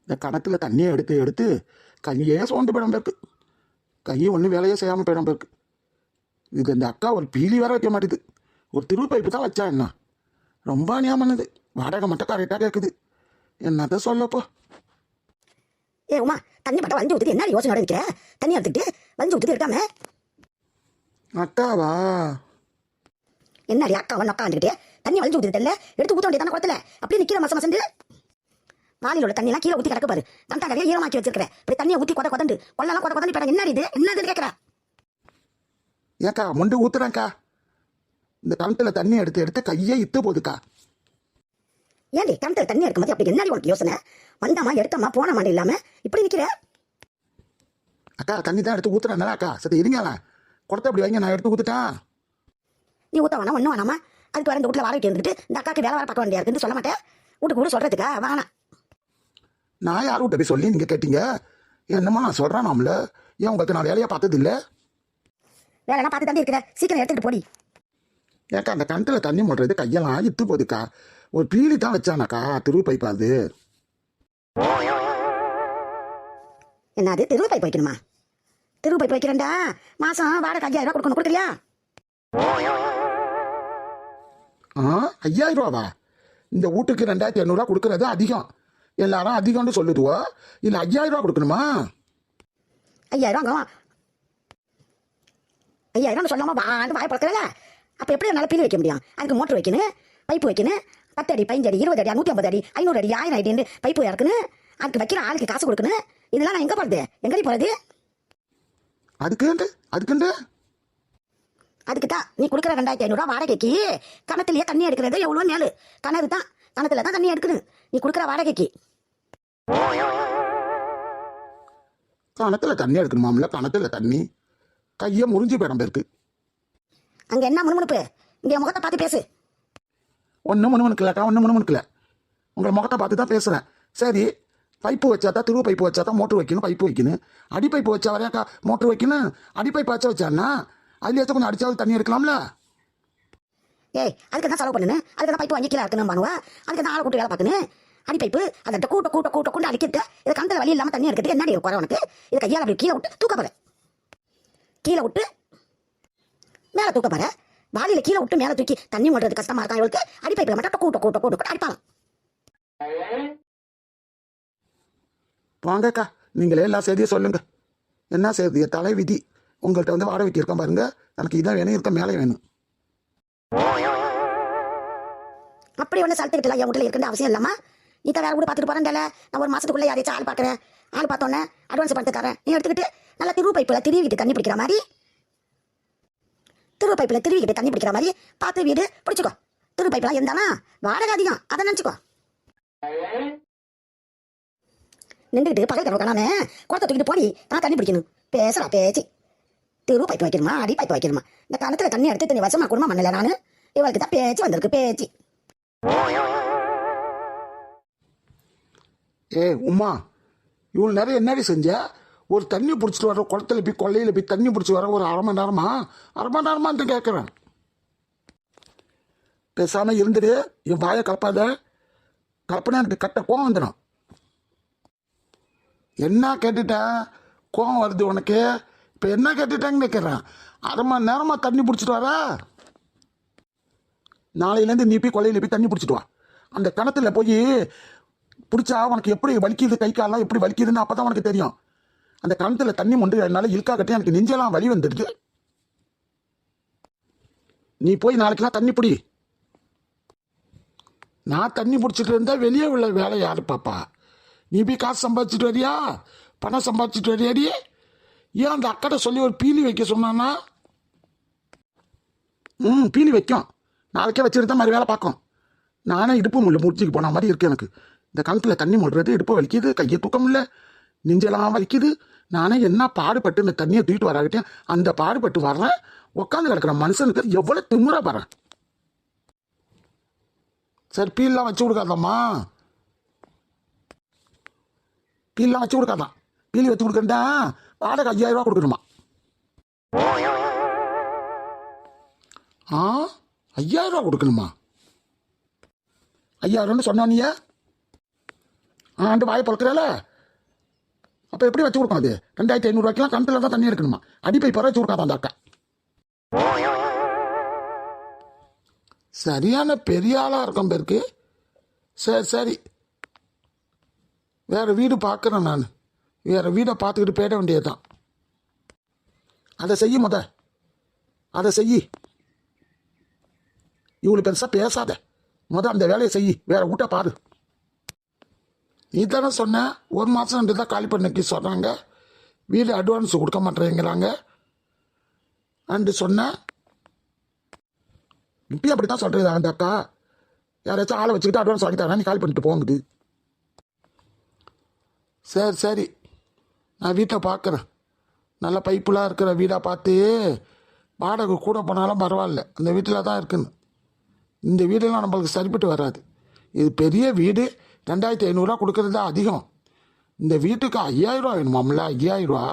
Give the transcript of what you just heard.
இந்த கணத்தில் தண்ணியை எடுத்து எடுத்து கையே சோர்ந்து போயிடும் பேருக்கு. கையை ஒன்றும் வேலையே செய்யாமல் போயிடும் பேருக்கு. இதுக்கு இந்த அக்கா ஒரு பீலி வேற வைக்க மாட்டேது. ஒரு திருவு பைப்பு தான் வச்சா என்ன, ரொம்ப அநியாயமானது. வாடகை மட்டும் கரெக்டாக கேட்குது. என்னத்த சொல்லப்போ. ஏ உமா, தண்ணி பட்டா வஞ்சி ஊற்றுட்டு என்ன யோசனை நிற்கிற? தண்ணி எடுத்துக்கிட்டு வஞ்சி ஊற்றுட்டு இருக்காம அக்காவா? என்னடி அக்காவை நொக்கா வந்துக்கிட்டே தண்ணி வலிஞ்சு ஊற்றுது தெரியல, எடுத்து ஊற்ற வேண்டியதான குளத்துல. அப்படியே நிற்கிற மசம் மசந்து வாளியில் உள்ள தண்ணியெல்லாம் கீழே ஊற்றி கிடக்கு பாரு. கண்டாவே ஈரமாக்கி வச்சிருக்கிறேன். இப்படி தண்ணியை ஊற்றி கொதண்டு கொள்ளலாம் கொதண்டு இப்போ என்ன இது என்னதுன்னு கேட்குறேன். ஏக்கா மொண்டு ஊத்துறேன்க்கா. இந்த கணத்தில் தண்ணி எடுத்து எடுத்து கையே இத்து போகுதுக்கா. ஏன்டி கிணத்துல தண்ணி எடுக்கும்போது அப்படி என்ன உனக்கு யோசனை? வந்தம்மா எடுத்தம்மா போனமான்னு இல்லாம இப்படி நிற்கிற. அக்கா தண்ணி தான் எடுத்து ஊத்துறேன் அக்கா. சரி இருங்களா, குடத்தை அப்படி வைங்க, நான் எடுத்து ஊத்துட்டேன். நீ ஊற்ற வேணாம் ஒன்றும் வேணாமா. அதுக்கு வர இந்த வீட்டில் வாடகைக்கு இருந்துட்டு இந்த அக்காக்கு வேலை வர பார்க்க வேண்டியா இருக்குன்னு சொல்ல மாட்டேன். வீட்டுக்கு கூட சொல்கிறதுக்கா வேணாம். நான் யார் வீட்டை போய் சொல்லி நீங்கள் கேட்டீங்க? என்னமோ நான் சொல்கிறேன் நாமல. ஏன் உங்களுக்கு நான் வேலையாக பார்த்தது இல்லை? வேலைலாம் பார்த்து தம்பி இருக்கிற, சீக்கிரம் எடுத்துக்கிட்டு போடி. ஏக்கா அந்த கணத்தில் தண்ணி மூடுறது கையெல்லாம் இத்து போகுதுக்கா. ஒரு பீலி தான் வச்சானாக்கா திருவு பைப்பாது. என்னது திருவு பைப் வைக்கணுமா? திருவு பைப் வைக்கிறேன்டா. மாதம் வாடகை 5000 ரூபா கொடுக்கணும், கொடுக்குறியா? 5000 ரூபாவா? இந்த வீட்டுக்கு 2800 கொடுக்கறது அதிகம். எல்லாரும் அதிகம்னு சொல்லுதுவோ, இல்லை 5000 ரூபா கொடுக்கணுமா? 5000 5000 சொல்லாம வாய பழக்கிறல. அப்போ எப்படி என்னால் பீலி வைக்க முடியும்? அதுக்கு மோட்டர் வைக்கணும், பைப்பு வைக்கணும். 10 அடி 15 அடி 20 அடி 150 அடி 500 அடி 1000 அடி பைப்பு இறக்கணும். அதுக்கு வைக்கிற ஆளுக்கு காசு கொடுக்கணும். இதெல்லாம் நான் எங்கே போகிறது? எங்கடி போகிறது? அதுக்கு தான் நீ கொடுக்குற 2500 ரூபா வாடகைக்கு கணத்துலேயே தண்ணி எடுக்கிறது எவ்வளோ மேலு. கிணறு தான், கணத்துல தான் தண்ணி எடுக்கணும் நீ கொடுக்குற வாடகைக்கு. கணத்துல தண்ணி எடுக்கணுமாம்ல? கணத்துல தண்ணி கையை முறிஞ்சு போயிடும் பேருக்கு. அங்கே என்ன முணுமுணுப்பு? இங்கே முகத்தை பார்த்து பேசு. ஒன்றும் முணுமுணுக்கலக்கா, ஒன்றும் முணுமுணுக்கல. உங்களை முகத்தை பார்த்து தான் பேசுகிறேன். சரி, பைப்பு வச்சா தான் திருவு பைப்பு வச்சா தான் மோட்ரு வைக்கணும், பைப்பு வைக்கணும். அடி பைப்பு வச்சா வரையாக்கா மோட்ரு வைக்கணும். அடி பைப்பு வச்சான்னா அதுலேயாச்சும் கொஞ்சம் அடிச்சாவது தண்ணி எடுக்கலாம்ல. ஏய், அதுக்கு தான் செலவு பண்ணணும். அதுக்கு தான் பைப்பு வாங்கி கீழே இருக்கணும் வாங்குவா. அதுக்கு தான் ஆளை கூட்டு வேலை பார்க்கணும். அடி பைப்பு அதை கூட்ட அடிக்கிட்டு இதை கணத்தில் வழி இல்லாமல் தண்ணி எடுக்கிறது என்னடி குறை உனக்கு? இதை கையால் அப்படி கீழே விட்டு தூக்க போற. கீழே விட்டு மேலே தூக்க போற. வாளியில் கீழே விட்டு மேலே தூக்கி தண்ணி ஓடுறது கஷ்டமா இருக்கா இவளுக்கு? அடி பைப்பில் மட்டும் கூட்ட அடிப்பாங்க. வாங்கக்கா, நீங்களே எல்லா செய்தியும் சொல்லுங்க. என்ன செய்தி? தலை விதி. உங்கள்கிட்ட வந்து வாடகைக்கு இருக்கேன் பாருங்க. எனக்கு இதான் வேணும், இருக்க மேலே வேணும். அப்படி ஒன்று சலத்துக்கிட்டலாம் என் வீட்டில் இருக்குன்னு அவசியம் இல்லாமா? நீ தான் வேறு கூட பார்த்துட்டு போறேன்ல. நான் ஒரு மாசத்துக்குள்ளே யாரையாச்சும் ஆள் பார்க்குறேன். ஆள் பார்த்தோன்னே அட்வான்ஸ் பண்ணிட்டு தரேன். நீ எடுத்துக்கிட்டு நல்லா திருவு பைப்பில் திருவிக்கிட்டு தண்ணி பிடிக்கிற மாதிரி, திருவு பைப்பில் திருவிக்கிட்டு தண்ணி பிடிக்கிற மாதிரி பார்த்து வீடு பிடிச்சிக்கோ. திருவு பைப்பெல்லாம் இருந்தானா வாடகை அதிகம், அதை நினச்சிக்கோ. நின்றுக்கிட்டு பழைய கடவுள் காணாம குளத்தை தூக்கிட்டு போடி. நான் தண்ணி பிடிக்கணும். பேசுறா பேச்சு. திருவு பைப்பு வைக்கணுமா, அடி பைப்பு வைக்கணுமா? இந்த கணத்தில் தண்ணி எடுத்து தண்ணி வருஷமா குடும்பம் பண்ணல நான். இவளுக்கு தான் பேச்சு வந்திருக்கு, பேச்சு. உமா, இவ்வளோ நிறைய என்னடி செஞ்ச? ஒரு தண்ணி பிடிச்சிட்டு வர, குளத்துல போய் கொள்ளையில் போய் தண்ணி பிடிச்சி வர ஒரு அரை மணி நேரமான்னு கேட்குறேன். பேசாமல் இருந்துடு. என் வாயை கலப்பாத. கலப்பினா எனக்கு கட்ட கோவம் வந்துடும். என்ன கேட்டுட்டேன்? கோவம் வருது உனக்கு? இப்போ என்ன கேட்டுட்டாங்கன்னு கேட்குறேன். அரை மணி நேரமாக தண்ணி பிடிச்சிட்டு வர. நாளையிலேருந்து நீ போய் கொள்ளையில் போய் தண்ணி பிடிச்சிட்டு வா. அந்த கிணத்துல போய் பிடிச்சா உனக்கு எப்படி வலிக்குது, கை காலெலாம் எப்படி வலிக்குதுன்னு அப்போ தான் உனக்கு தெரியும். அந்த கிணத்துல தண்ணி மொண்டு என்னால் இழுக்கா கட்டி எனக்கு நெஞ்செல்லாம் வலி வந்துடுது. நீ போய் நாளைக்கெல்லாம் தண்ணி பிடி. நான் தண்ணி பிடிச்சிட்டு இருந்தால் வெளியே உள்ள வேலை யாரு பாப்பா? நீ போய் காசு சம்பாதிச்சிட்டு வரியா, பணம் சம்பாதிச்சிட்டு வரியாடி? ஏன் அந்த அக்கடை சொல்லி ஒரு பீலி வைக்க சொன்னான்னா? பீலி வைக்கும். நாளைக்கே வச்சுட்டு தான் மாதிரி வேலை பார்க்கும். நானே இடுப்பு முள்ள முடிச்சுக்கு போன மாதிரி இருக்கு எனக்கு. இந்த கணத்தில் தண்ணி முடுறது இடுப்பு வலிக்குது, கையை தூக்க முடியல, நெஞ்செல்லாம் வலிக்குது. நானே என்ன பாடுபட்டு இந்த தண்ணியை தூக்கிட்டு வராகிட்டேன். அந்த பாடுபட்டு வர்றேன். உட்காந்து கிடக்குற மனுஷனுக்கு எவ்வளோ திமுறா பாறேன். சரி, பீல்லாம் வச்சு கொடுக்காதம்மா. பீல்லாம் வச்சு கொடுக்காதான். பீலி வச்சு கொடுக்கண்டா வாடகை 5000 ரூபா கொடுக்கணுமா? 5000 ரூபா கொடுக்கணுமா? 5000 சொன்னோன்னே ஆண்டு வாயை பழக்கிறல. அப்போ எப்படி வச்சு கொடுக்கும் அது? 2500 கிணத்துல தான் தண்ணி எடுக்கணுமா? அடிப்பை பற வச்சு கொடுக்காத அந்த அக்கா. சரியான பெரிய ஆளாக இருக்கும் பேருக்கு. சரி சரி, வேறு வீடு பார்க்குறேன் நான். வேறு வீடை பார்த்துக்கிட்டு போயிட வேண்டியது தான். அதை செய்ய அதை செய்யி. இவ்வளோ பெருசாக பேசாத. அந்த வேலையை செய்யி. வேற வீட்டை பாரு. நீ தானே சொன்ன 1 மாதம் 2 தான் காலி பண்ணிக்கு சொல்கிறாங்க, வீடு அட்வான்ஸ் கொடுக்க மாட்டேங்கிறாங்க அண்டு சொன்னேன். இப்பயும் அப்படி தான் சொல்கிறது அந்த அக்கா. யாராச்சும் ஆளை வச்சுக்கிட்டு அட்வான்ஸ் வாங்கி தரேன், நீ காலி பண்ணிட்டு போங்குது. சரி சரி, நான் வீட்டை பார்க்குறேன். நல்ல பைப்புலாம் இருக்கிற வீடாக பார்த்து, வாடகை கூட போனாலும் பரவாயில்ல, அந்த வீட்டில் தான் இருக்குன்னு. இந்த வீடெல்லாம் நம்மளுக்கு சரிப்பட்டு வராது. இது பெரிய வீடு, 2500 கொடுக்கறது தான் அதிகம். இந்த வீட்டுக்கு 5000 வேணுமாம்ல? 5000.